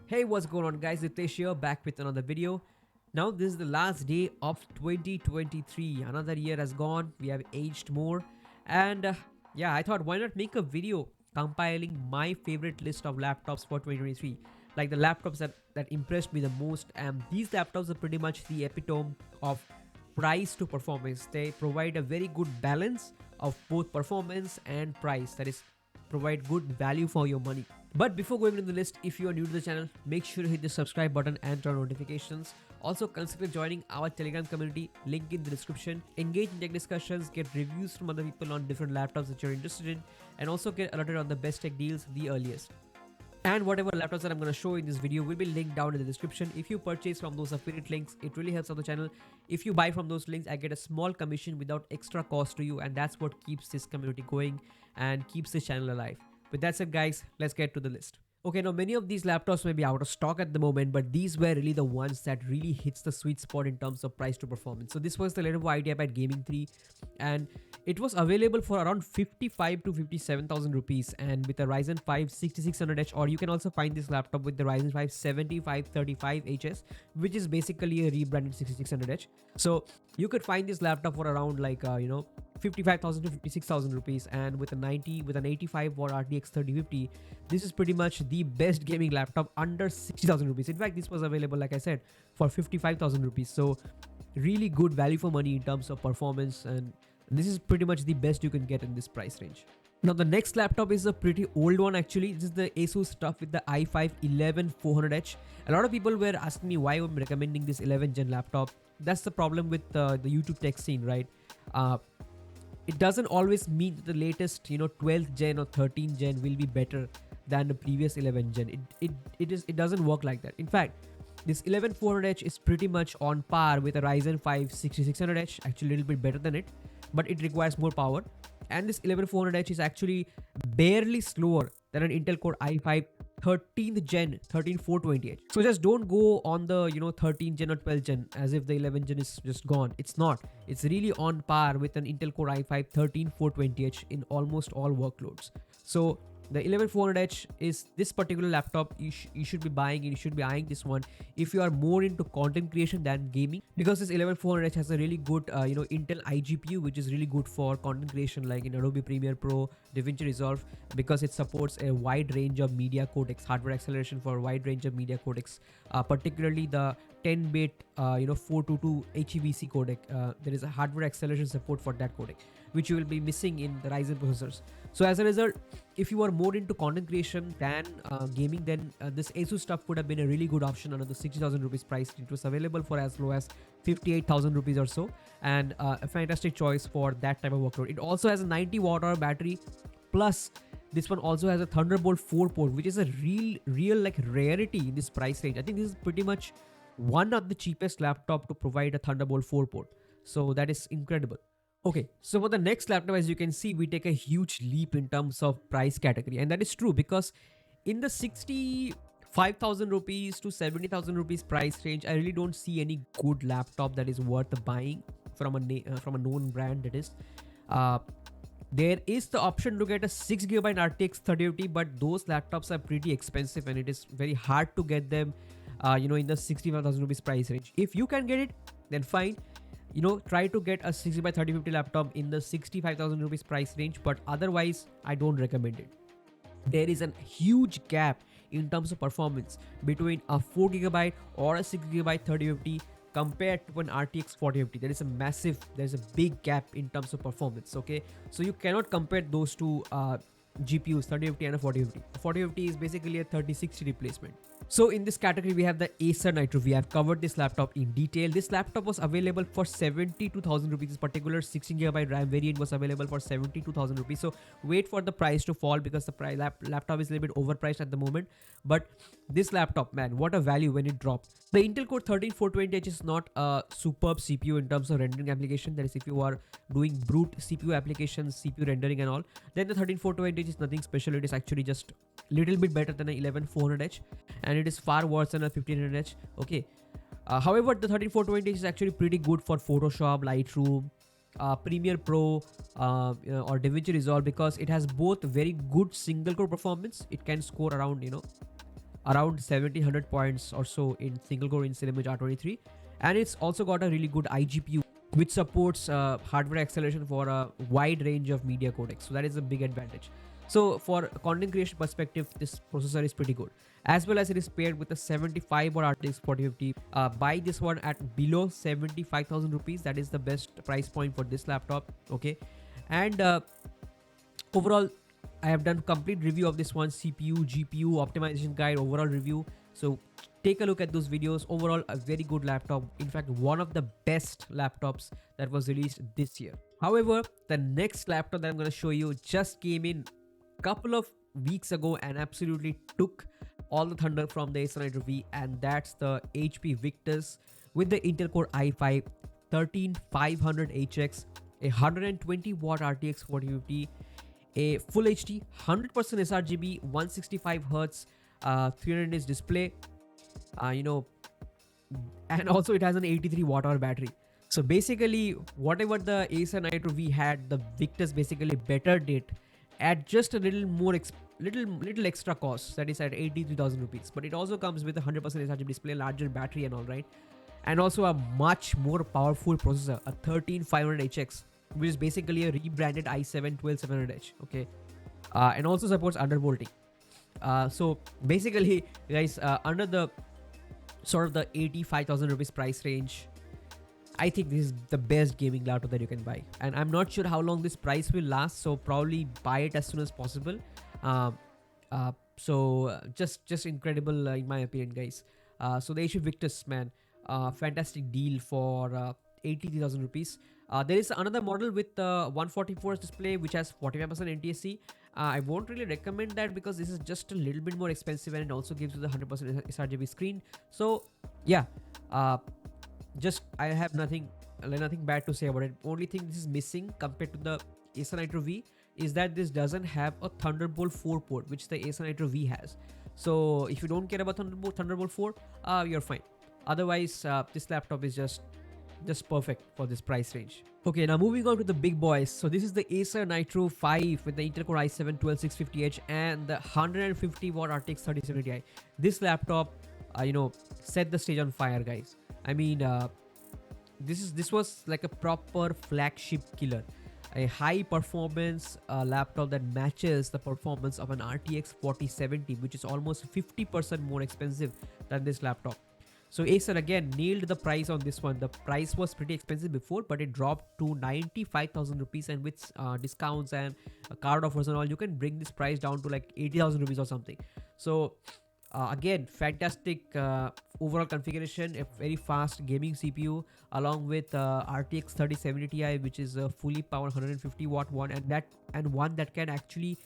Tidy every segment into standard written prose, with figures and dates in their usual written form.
Hey, what's going on guys? Ritesh here, back with another video. Now this is the last day of 2023. Another year has gone, we have aged more, and yeah, I thought why not make a video compiling my favorite list of laptops for 2023, like the laptops that impressed me the most. And these laptops are pretty much the epitome of price to performance. They provide a very good balance of both performance and price, that is, provide good value for your money. But before going into the list, if you are new to the channel, make sure to hit the subscribe button and turn on notifications. Also consider joining our Telegram community, link in the description. Engage in tech discussions, get reviews from other people on different laptops that you're interested in, and also get alerted on the best tech deals the earliest. And whatever laptops that I'm going to show in this video will be linked down in the description. If you purchase from those affiliate links, it really helps out the channel. If you buy from those links, I get a small commission without extra cost to you, and that's what keeps this community going and keeps this channel alive. With that said guys, let's get to the list. Okay, now many of these laptops may be out of stock at the moment, but these were really the ones that really hits the sweet spot in terms of price to performance. So this was the Lenovo Ideapad Gaming 3, and it was available for around 55 to 57,000 rupees, and with a Ryzen 5 6600H, or you can also find this laptop with the Ryzen 5 7535HS, which is basically a rebranded 6600H. So you could find this laptop for around 55,000 to 56,000 rupees, and with an 85 watt RTX 3050, this is pretty much the best gaming laptop under 60,000 rupees. In fact, this was available, like I said, for 55,000 rupees. So really good value for money in terms of performance, and this is pretty much the best you can get in this price range. Now the next laptop is a pretty old one actually. This is the Asus TUF with the i5 11400H. A lot of people were asking me why I'm recommending this 11th gen laptop. That's the problem with the YouTube tech scene, right? It doesn't always mean that the latest 12th gen or 13th gen will be better than the previous 11th gen. It doesn't work like that. In fact, this 11400H is pretty much on par with a Ryzen 5 6600H, actually a little bit better than it, but it requires more power. And this 11400H is actually barely slower than an Intel Core i5 13th gen 13420H. So just don't go on the 13th gen or 12th gen as if the 11th gen is just gone. It's not. It's really on par with an Intel Core i5 13420H in almost all workloads. So the 11400H is this particular laptop you should be buying, and you should be eyeing this one if you are more into content creation than gaming, because this 11400H has a really good Intel iGPU, which is really good for content creation like in Adobe Premiere Pro, DaVinci Resolve, because it supports a wide range of media codecs, hardware acceleration for a wide range of media codecs, particularly the 10-bit 422 HEVC codec. There is a hardware acceleration support for that codec, which you will be missing in the Ryzen processors. So as a result, if you are more into content creation than gaming, then this Asus stuff would have been a really good option under the 60,000 rupees price. It was available for as low as 58,000 rupees or so, and a fantastic choice for that type of workload. It also has a 90 watt hour battery, plus this one also has a Thunderbolt 4 port, which is a real like rarity in this price range. I think this is pretty much one of the cheapest laptop to provide a Thunderbolt 4 port. So that is incredible. Okay, so for the next laptop, as you can see, we take a huge leap in terms of price category, and that is true because in the 65,000 rupees to 70,000 rupees price range, I really don't see any good laptop that is worth buying from a known brand. That is, there is the option to get a 6GB RTX 3050, but those laptops are pretty expensive, and it is very hard to get them, in the 65,000 rupees price range. If you can get it, then fine. Try to get a 6GB 3050 laptop in the 65,000 rupees price range, but otherwise, I don't recommend it. There is a huge gap in terms of performance between a 4GB or a 6GB 3050 compared to an RTX 4050. There is a big gap in terms of performance. Okay, so you cannot compare those two GPUs, 3050 and a 4050. 4050 is basically a 3060 replacement. So in this category, we have the Acer Nitro V. I've covered this laptop in detail. This laptop was available for 72,000 rupees. This particular 16GB RAM variant was available for 72,000 rupees. So wait for the price to fall, because the laptop is a little bit overpriced at the moment. But this laptop, man, what a value when it dropped. The Intel Core 13420H is not a superb CPU in terms of rendering application. That is, if you are doing brute CPU applications, CPU rendering and all, then the 13420H is nothing special. It is actually just little bit better than a 11400H, and it is far worse than a 1500H. Okay, however, the 13420H is actually pretty good for Photoshop, Lightroom, Premiere Pro, or DaVinci Resolve, because it has both very good single core performance. It can score around around 1700 points or so in single core in Cinebench R23, and it's also got a really good iGPU which supports hardware acceleration for a wide range of media codecs. So that is a big advantage. So for content creation perspective, this processor is pretty good, as well as it is paired with a 75 watt RTX 4050. Buy this one at below 75,000 rupees. That is the best price point for this laptop. Okay, and overall, I have done complete review of this one, CPU, GPU, optimization guide, overall review. So take a look at those videos. Overall, a very good laptop. In fact, one of the best laptops that was released this year. However, the next laptop that I'm going to show you just came in couple of weeks ago and absolutely took all the thunder from the Acer Nitro V, and that's the HP Victus with the Intel Core i5 13500HX, a 120 watt RTX 4050, a full HD 100% sRGB 165 Hz 300 inch display, and also it has an 83 watt hour battery. So basically, whatever the Acer Nitro V had, the Victus basically bettered it at just a little more little extra cost, that is at 83,000 rupees. But it also comes with a 100% sRGB display, larger battery and all, right, and also a much more powerful processor, a 13500HX, which is basically a rebranded i7 12700H. Okay, and also supports undervolting. So basically, guys, under the sort of the 85,000 rupees price range, I think this is the best gaming laptop that you can buy, and I'm not sure how long this price will last, so probably buy it as soon as possible. Just incredible in my opinion, guys. So the HP Victus, man, fantastic deal for 83,000 rupees. There is another model with 144 display which has 45% NTSC. I won't really recommend that because this is just a little bit more expensive, and it also gives you the 100% sRGB screen. So yeah, I have nothing bad to say about it. Only thing this is missing compared to the Acer Nitro V is that this doesn't have a Thunderbolt 4 port, which the Acer Nitro V has. So if you don't care about Thunderbolt 4, you're fine. Otherwise, this laptop is just perfect for this price range. Okay, now moving on to the big boys. So this is the Acer Nitro 5 with the Intel Core i7 12650H and the 150 watt RTX 3070 Ti. This laptop, set the stage on fire, guys. I mean, this was like a proper flagship killer, a high performance laptop that matches the performance of an RTX 4070, which is almost 50% more expensive than this laptop. So Acer again nailed the price on this one. The price was pretty expensive before, but it dropped to 95,000 rupees, and with discounts and card offers and all, you can bring this price down to like 80,000 rupees or something. So again, fantastic overall configuration, a very fast gaming CPU, along with RTX 3070 Ti, which is a fully powered 150 watt one, and one that can actually,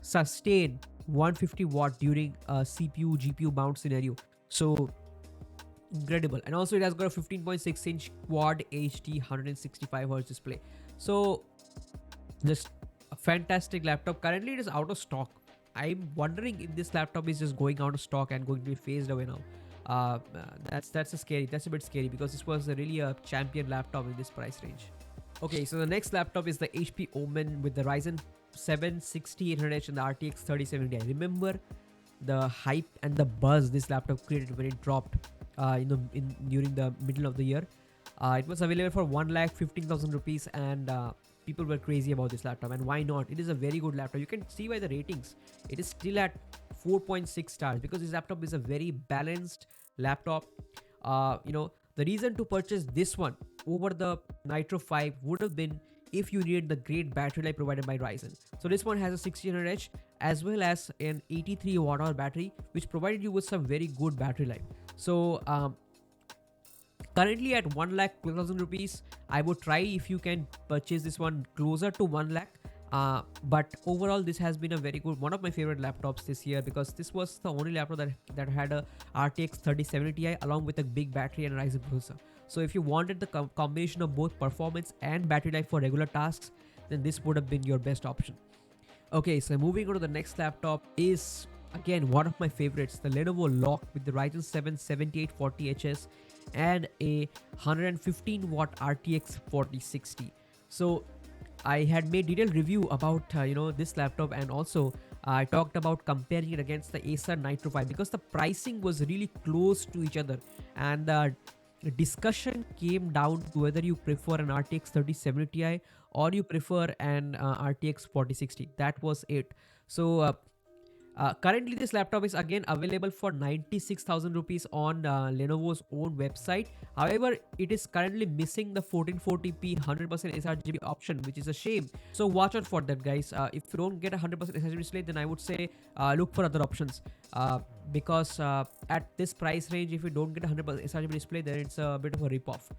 sustain 150 watt during a CPU GPU bound scenario. So incredible. And also it has got a 15.6 inch quad HD 165 Hz display. So just a fantastic laptop. Currently it is out of stock. I'm wondering if this laptop is just going out of stock and going to be phased away now. That's a bit scary because this was really a champion laptop in this price range. Okay, so the next laptop is the HP Omen with the Ryzen 7 6800H and the RTX 3070 Ti. Remember the hype and the buzz this laptop created when it dropped during the middle of the year. It was available for 1,15,000 rupees, and people were crazy about this laptop. And why not? It is a very good laptop. You can see by the ratings, it is still at 4.6 stars because this laptop is a very balanced laptop. The reason to purchase this one over the Nitro 5 would have been if you needed the great battery life provided by Ryzen. So this one has a 1600H as well as an 83 watt hour battery, which provided you with some very good battery life. So currently at 1,12,000 rupees, I would try if you can purchase this one closer to 1 lakh. But overall, this has been a very good, one of my favorite laptops this year, because this was the only laptop that had a RTX 3070 Ti along with a big battery and a Ryzen processor. So if you wanted the combination of both performance and battery life for regular tasks, then this would have been your best option. Okay, so moving on to the next laptop is again one of my favorites, the Lenovo LOQ with the Ryzen 7 7840HS and a 115 watt RTX 4060. So I had made detailed review about this laptop, and also I talked about comparing it against the Acer Nitro V because the pricing was really close to each other, and the discussion came down to whether you prefer an RTX 3070 Ti or you prefer an RTX 4060. That was it. So currently, this laptop is again available for 96,000 rupees on Lenovo's own website. However, it is currently missing the 1440p 100% sRGB option, which is a shame. So watch out for that, guys. If you don't get a 100% sRGB display, then I would say look for other options. Because at this price range, if you don't get a 100% sRGB display, then it's a bit of a rip-off.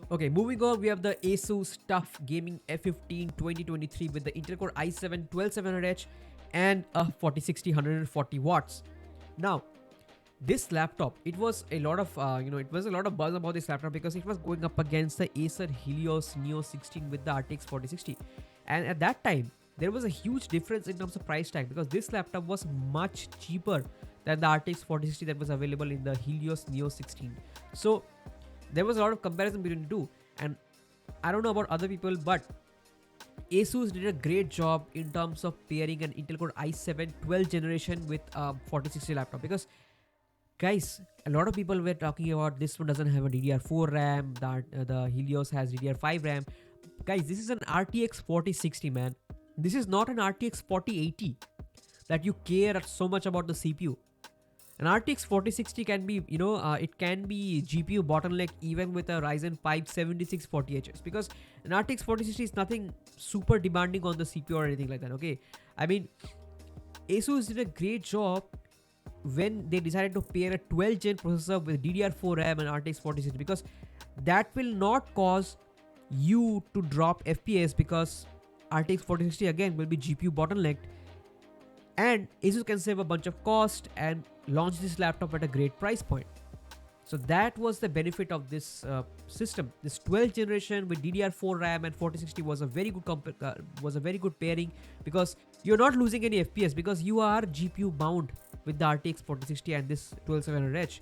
Okay, moving on, we have the Asus TUF Gaming F15 2023 with the Intel Core i7 12700H and a 4060 140 watts. Now, this laptop, it was a lot of it was a lot of buzz about this laptop because it was going up against the Acer Helios Neo 16 with the RTX 4060, and at that time there was a huge difference in terms of price tag because this laptop was much cheaper than the RTX 4060 that was available in the Helios Neo 16. So there was a lot of comparison between the two, and I don't know about other people, but Asus did a great job in terms of pairing an Intel Core i7 12th generation with a 4060 laptop, because guys, a lot of people were talking about this one doesn't have a DDR4 RAM, that the Helios has DDR5 RAM. Guys, this is an RTX 4060, man. This is not an RTX 4080 that you care so much about the CPU. An RTX 4060 can be, it can be GPU bottleneck even with a Ryzen 5 7640HS, because an RTX 4060 is nothing super demanding on the CPU or anything like that, okay? I mean, Asus did a great job when they decided to pair a 12th gen processor with DDR4 RAM and RTX 4060, because that will not cause you to drop FPS, because RTX 4060 again will be GPU bottlenecked, and Asus can save a bunch of cost and launch this laptop at a great price point. So that was the benefit of this system. This 12th generation with DDR4 RAM and 4060 was a very good pairing, because you're not losing any FPS because you are GPU bound with the RTX 4060 and this 12700H.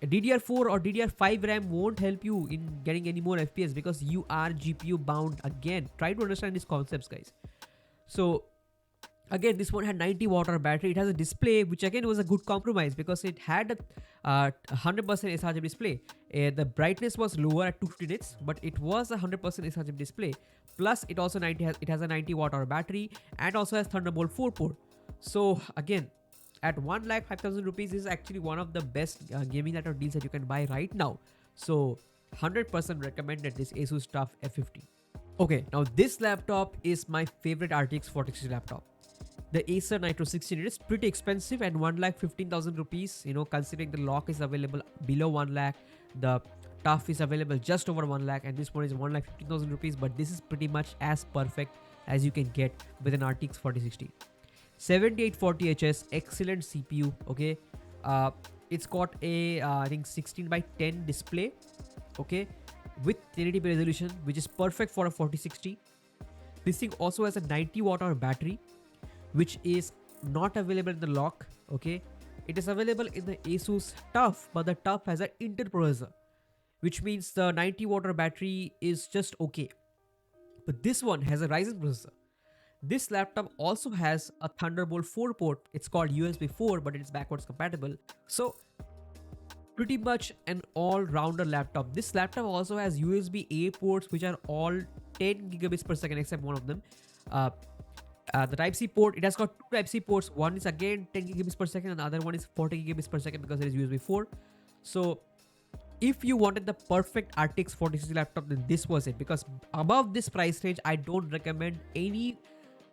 A DDR4 or DDR5 RAM won't help you in getting any more FPS because you are GPU bound again. Try to understand these concepts, guys. So again, this one had 90 watt battery. It has a display, which again was a good compromise because it had a 100% sRGB display. The brightness was lower at 250 nits, but it was a 100% sRGB display. Plus, it also has a 90 watt batteri and also has Thunderbolt 4 port. So again, at 1,05,000 rupees, this is actually one of the best gaming laptop deals that you can buy right now. So 100% recommended, this Asus TUF F15. Okay, now this laptop is my favorite RTX 4060 laptop. The Acer Nitro 16, it is pretty expensive at 1,15,000 rupees. Considering the LOQ is available below 1 lakh, the TUF is available just over 1 lakh, and this one is 1,15,000 rupees. But this is pretty much as perfect as you can get with an RTX 4060. 7840HS, excellent CPU. Okay, it's got a I think 16:10 display. Okay, with 1080p resolution, which is perfect for a 4060. This thing also has a 90 watt battery, which is not available in the LOQ. Okay, it is available in the Asus TUF, but the TUF has an Intel processor, which means the 90 watt battery is just okay. But this one has a Ryzen processor. This laptop also has a Thunderbolt 4 port. It's called USB 4, but it's backwards compatible. So pretty much an all-rounder laptop. This laptop also has USB A ports, which are all 10 gigabits per second except one of them. The Type-C port, it has got two Type-C ports. One is again 10 gigabits per second and the other one is 40 gigabits per second because it is USB 4. So if you wanted the perfect RTX 4060 laptop, then this was it, because above this price range, I don't recommend any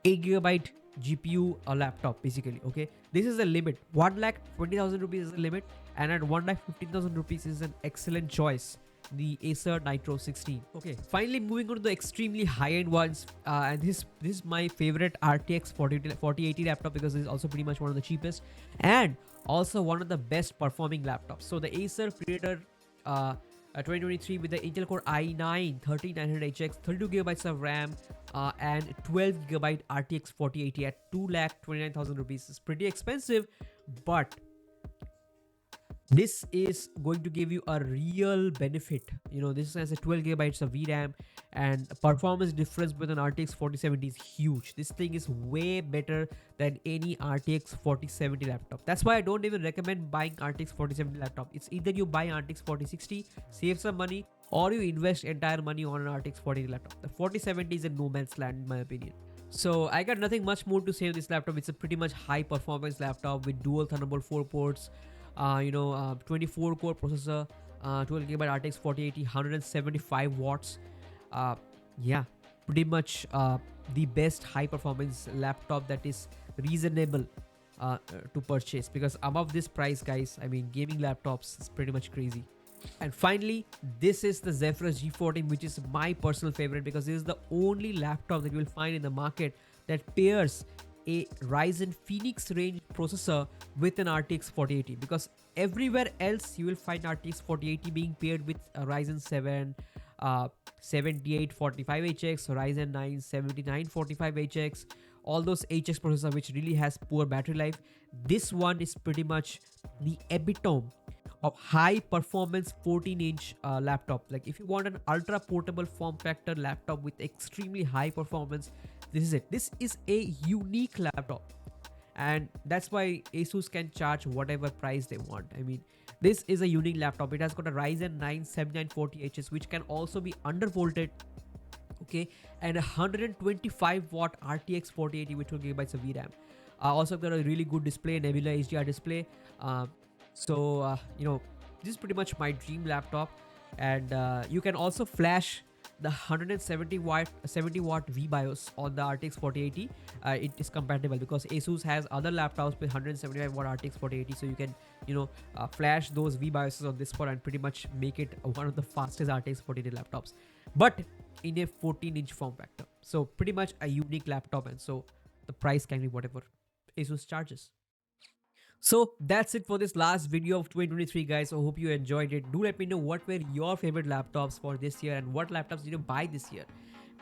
8GB GPU laptop basically. Okay, this is the limit. 1,20,000 rupees is the limit, and at 1,15,000 rupees is an excellent choice, the Acer Nitro 16. Okay, finally moving on to the extremely high-end ones, and this is my favorite RTX 4080 laptop because it is also pretty much one of the cheapest and also one of the best performing laptops. So the Acer Predator 2023 with the Intel Core i9 13900HX, 32GB of RAM, and 12GB RTX 4080 at 2,29,000 rupees. It's pretty expensive, but This is going to give you a real benefit. You know, this has a 12 gigabytes of VRAM, and performance difference with an RTX 4070 is huge. This thing is way better than any RTX 4070 laptop. That's why I don't even recommend buying RTX 4070 laptop. It's either you buy RTX 4060, save some money, or you invest entire money on an RTX 4080 laptop. The 4070 is a no man's land in my opinion. So I got nothing much more to say on this laptop. It's a pretty much high performance laptop with dual Thunderbolt 4 ports, 24 core processor, 12 gigabyte RTX 4080, 175 watts. Uh, yeah, pretty much the best high performance laptop that is reasonable to purchase, because above this price, guys, I mean, gaming laptops is pretty much crazy. And finally, this is the Zephyrus G14, which is my personal favorite because this is the only laptop that you will find in the market that pairs a Ryzen Phoenix range processor with an RTX 4080, because everywhere else you will find RTX 4080 being paired with a Ryzen 7 7845HX, Ryzen 9 7945HX, all those HX processor which really has poor battery life. This one is pretty much the epitome of high performance 14-inch laptop. Like if you want an ultra portable form factor laptop with extremely high performance, this is it. This is a unique laptop, and that's why Asus can charge whatever price they want. I mean, this is a unique laptop. It has got a Ryzen 9 7940HS, which can also be undervolted, okay, and a 125 watt RTX 4080 with 2 gigabytes of VRAM. Also got a really good display, Nebula HDR display. This is pretty much my dream laptop, and you can also flash the 170 watt VBIOS on the RTX 4080. It is compatible because Asus has other laptops with 175 watt RTX 4080, so you can flash those VBIOSes on this one and pretty much make it one of the fastest RTX 4080 laptops, but in a 14-inch form factor. So pretty much a unique laptop, and so the price can be whatever Asus charges. So that's it for this last video of 2023, guys. I hope you enjoyed it. Do let me know what were your favorite laptops for this year and what laptops did you buy this year.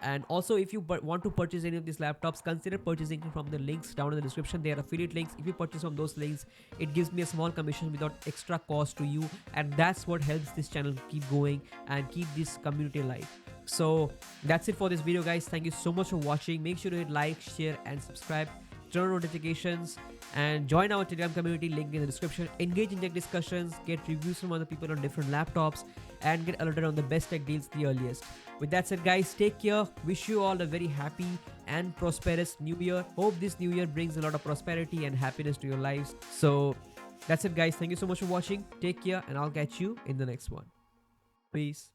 And also, if you want to purchase any of these laptops, consider purchasing from the links down in the description. They are affiliate links. If you purchase from those links, it gives me a small commission without extra cost to you, and that's what helps this channel keep going and keep this community alive. So that's it for this video, guys. Thank you so much for watching. Make sure to hit like, share and subscribe, turn on notifications, and join our Telegram community, link in the description. Engage in tech discussions, get reviews from other people on different laptops, and get alerted on the best tech deals the earliest. With that said, guys, take care. Wish you all a very happy and prosperous new year. Hope this new year brings a lot of prosperity and happiness to your lives. So that's it, guys. Thank you so much for watching. Take care, and I'll catch you in the next one. Peace.